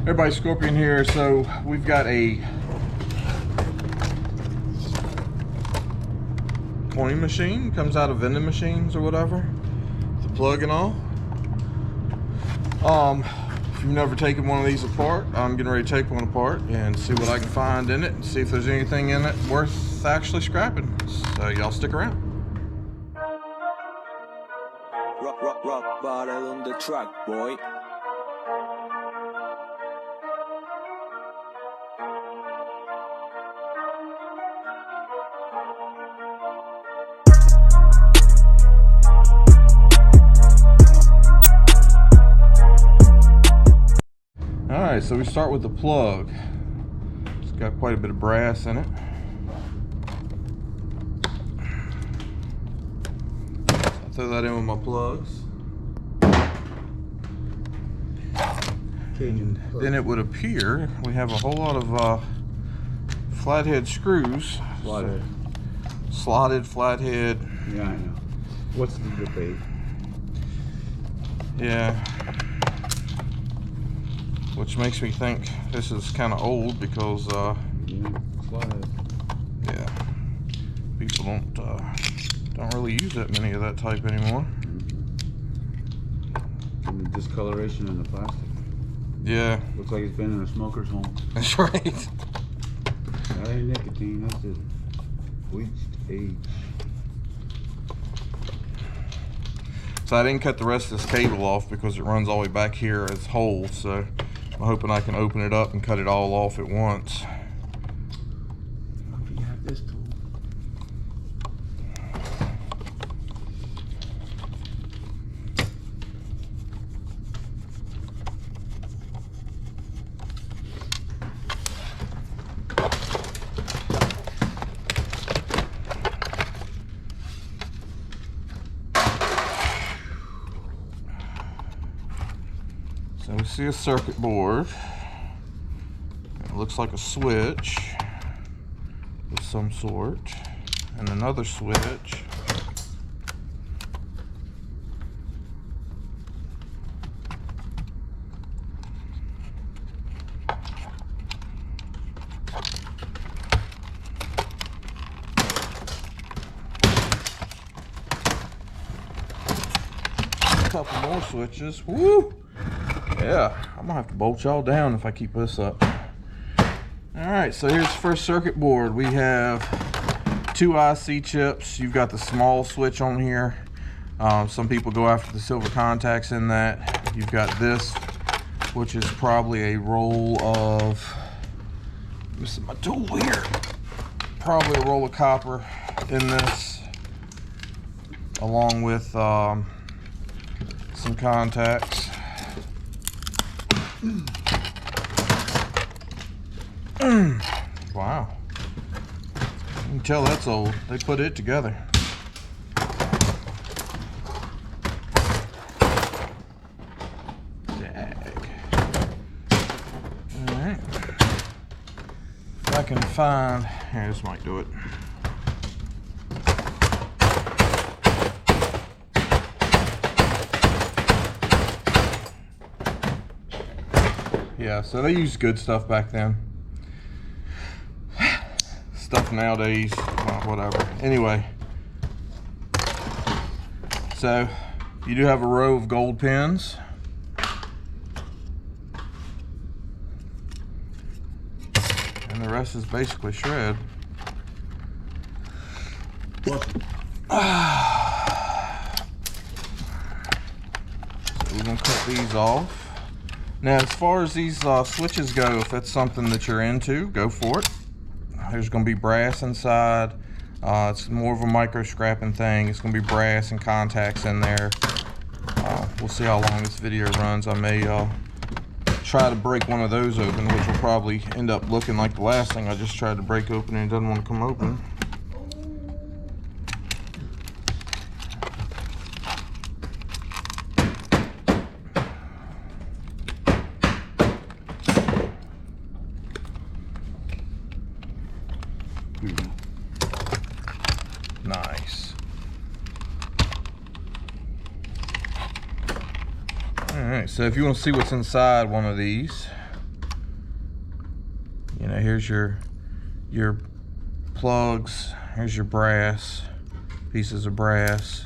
Everybody, Scorpion here. So we've got a coin machine, comes out of vending machines or whatever, the plug and all. If you've never taken one of these apart, I'm getting ready to take one apart and see what I can find in it and see if there's anything in it worth actually scrapping. So y'all stick around. Rock bottle on the track, boy. Alright, so we start with the plug. It's got quite a bit of brass in it. I'll throw that in with my plugs. And then it would appear we have a whole lot of flathead screws. Flathead. Slotted flathead. Yeah, I know. What's the debate? Yeah. Which makes me think this is kind of old because yeah, people don't really use that many of that type anymore. And the discoloration in the plastic. Yeah. Looks like it's been in a smoker's home. That's right. That ain't nicotine, that's just bleached age. So I didn't cut the rest of this cable off because it runs all the way back here as whole, so I'm hoping I can open it up and cut it all off at once. You have this tool. So we see a circuit board. It looks like a switch of some sort, and another switch. A couple more switches. Woo! Yeah, I'm gonna have to bolt y'all down if I keep this up. Alright, so here's the first circuit board. We have two IC chips. You've got the small switch on here. Some people go after the silver contacts in that. You've got this, which is probably a roll of, this is my tool here. Probably a roll of copper in this, along with some contacts. Wow. You can tell that's old. They put it together. Dag. Alright. If I can find, here, this might do it. Yeah, so they used good stuff back then. Stuff nowadays, well, whatever. Anyway, so you do have a row of gold pins. And the rest is basically shred. What? So we're gonna cut these off. Now, as far as these switches go, if that's something that you're into, go for it. There's going to be brass inside. It's more of a micro scrapping thing. It's going to be brass and contacts in there. We'll see how long this video runs. I may try to break one of those open, which will probably end up looking like the last thing I just tried to break open and it doesn't want to come open. Nice. Alright, so if you want to see what's inside one of these, You know, here's your plugs, here's your brass, pieces of brass,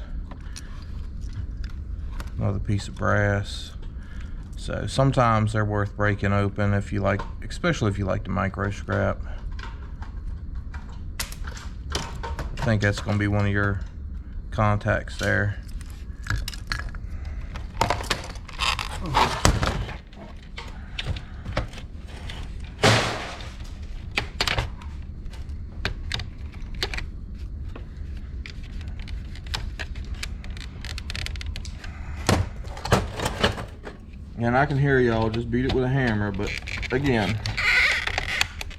another piece of brass. So sometimes they're worth breaking open if you like, especially if you like to micro scrap. I think that's going to be one of your contacts there. And I can hear y'all, just beat it with a hammer, but again,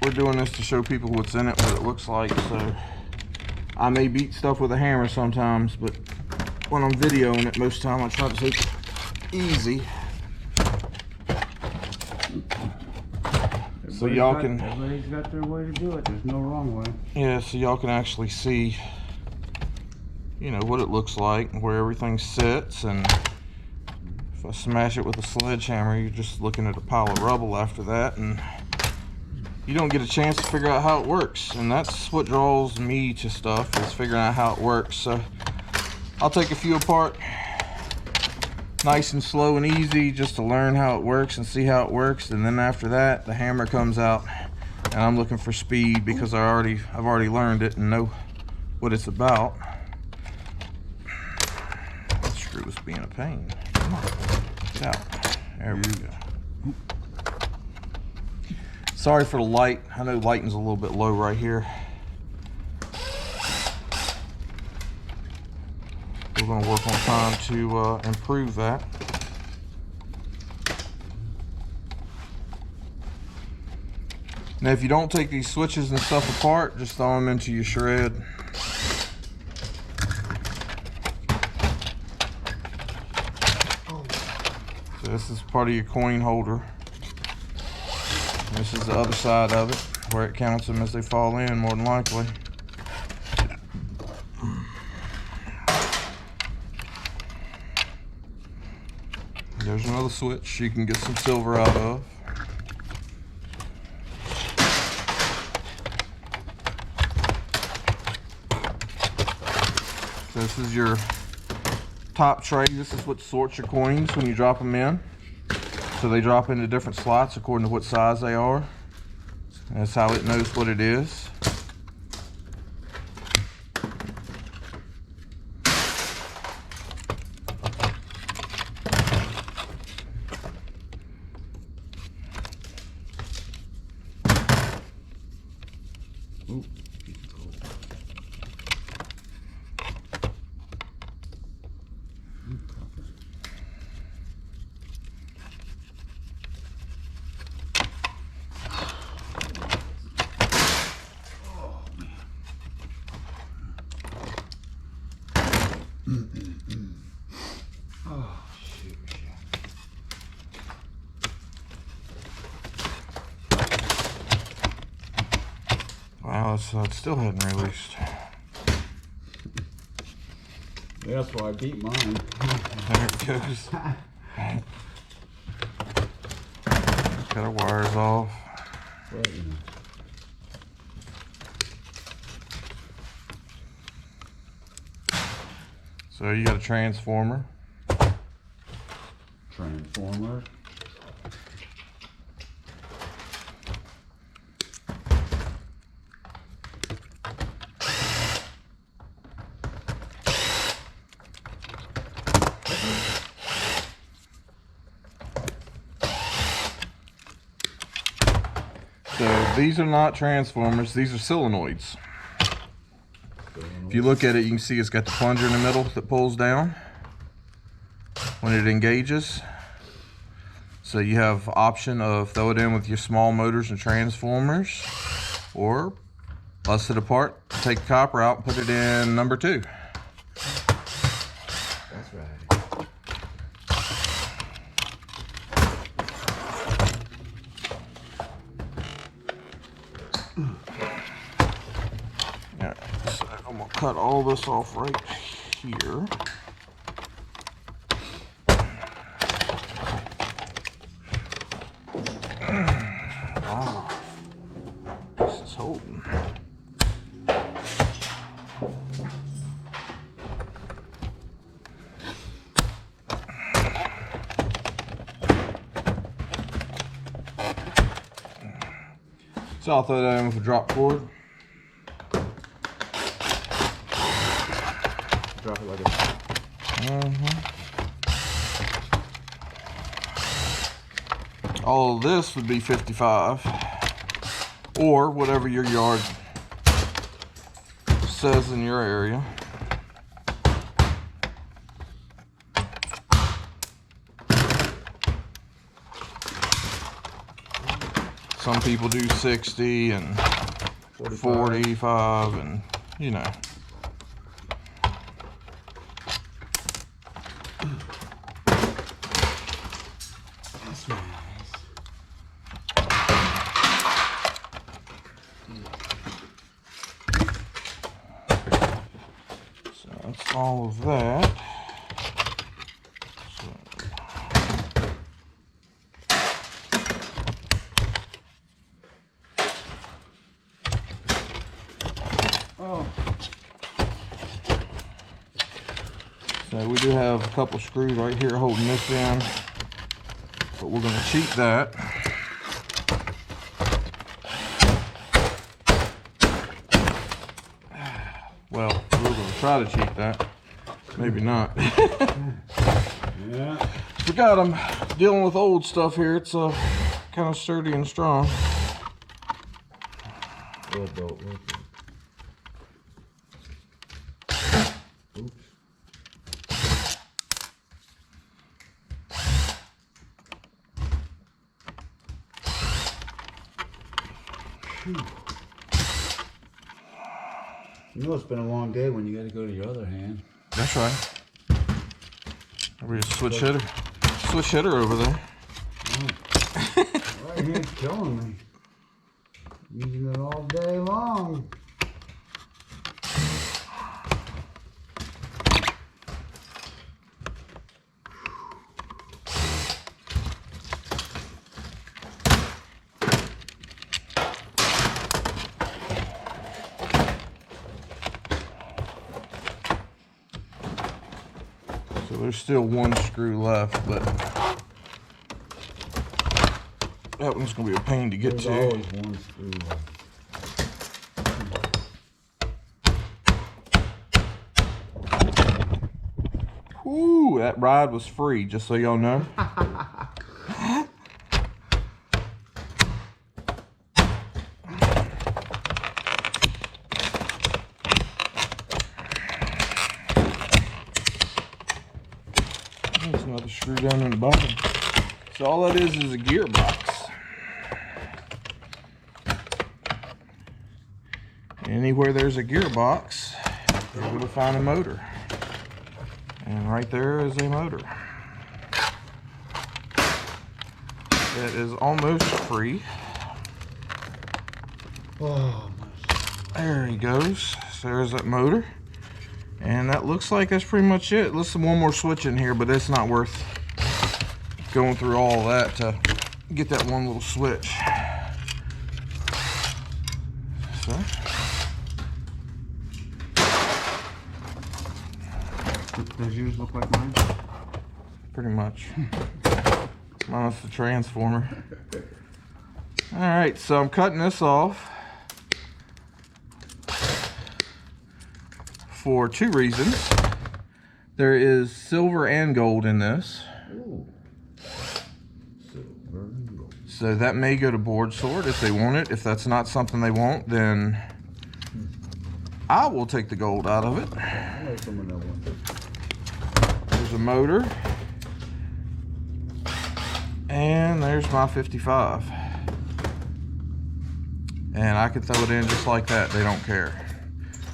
we're doing this to show people what's in it, what it looks like. So I may beat stuff with a hammer sometimes, but when I'm videoing it, most of the time I try to take it easy. So y'all can... Everybody's got their way to do it. There's no wrong way. Yeah, so y'all can actually see, you know, what it looks like, where everything sits, and if I smash it with a sledgehammer, you're just looking at a pile of rubble after that, and you don't get a chance to figure out how it works. And that's what draws me to stuff, is figuring out how it works. So I'll take a few apart nice and slow and easy just to learn how it works and see how it works, and then after that the hammer comes out and I'm looking for speed because I've already learned it and know what it's about. That screw was being a pain. Come on, get out. There we go. Sorry for the light. I know lighting's a little bit low right here. We're going to work on trying to improve that. Now, if you don't take these switches and stuff apart, just throw them into your shred. So this is part of your coin holder. And this is the other side of it, where it counts them as they fall in, more than likely. There's another switch you can get some silver out of. So this is your top tray. This is what sorts your coins when you drop them in. So they drop into different slots according to what size they are. That's how it knows what it is. Oh, shoot. Wow, it still hadn't released. Yeah, that's why I beat mine. There it goes. Got our wires off. Right, you know. So you got a transformer. Transformer. So these are not transformers, these are solenoids. If you look at it, you can see it's got the plunger in the middle that pulls down when it engages. So you have option of throw it in with your small motors and transformers, or bust it apart, take the copper out, and put it in number 2. That's right. Yeah, so I'm gonna cut all this off right here. Wow. So I'll throw that in with a drop cord. Drop it like a... All of this would be 55, or whatever your yard says in your area. Some people do 60 and 45 and, you know. That's nice. So that's all of that. So we do have a couple screws right here holding this in, but we're going to cheat that. Well, we're going to try to cheat that. Maybe not. Yeah. Forgot I'm dealing with old stuff here. It's kind of sturdy and strong. Well built, well built. Oops. You know it's been a long day when you got to go to your other hand. That's right. We just switch hitter over there. Right hand's killing me. Using it all day long. So there's still one screw left, but that one's gonna be a pain to get There's to. always one screw left. Ooh, that ride was free, just so y'all know. There's another screw down in the bottom. So all that is a gearbox. Anywhere there's a gearbox, you're going to find a motor. And right there is a motor. It is almost free. Oh, There he goes. So there's that motor. And that looks like that's pretty much it. Listen, one more switch in here, but it's not worth going through all that to get that one little switch. So. does yours look like mine? Pretty much. Minus the transformer. Alright, so I'm cutting this off for two reasons. There is silver and gold in this. Ooh. Silver and gold. So that may go to board sort if they want it. If that's not something they want, then I will take the gold out of it. I like some of that one. There's a motor. And there's my 55. And I could throw it in just like that. They don't care.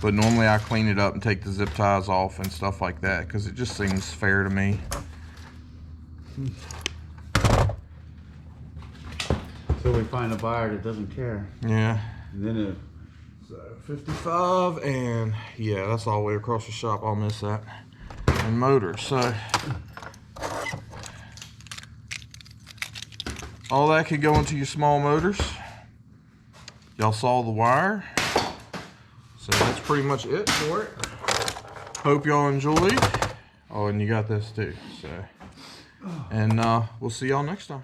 But normally I clean it up and take the zip ties off and stuff like that because it just seems fair to me. So we find a buyer that doesn't care. Yeah. And then it... So 55 and yeah, that's all the way across the shop. I'll miss that. And motor. So all that could go into your small motors. Y'all saw the wire. So that's pretty much it for it. Hope y'all enjoyed. Oh, and you got this too. So, and we'll see y'all next time.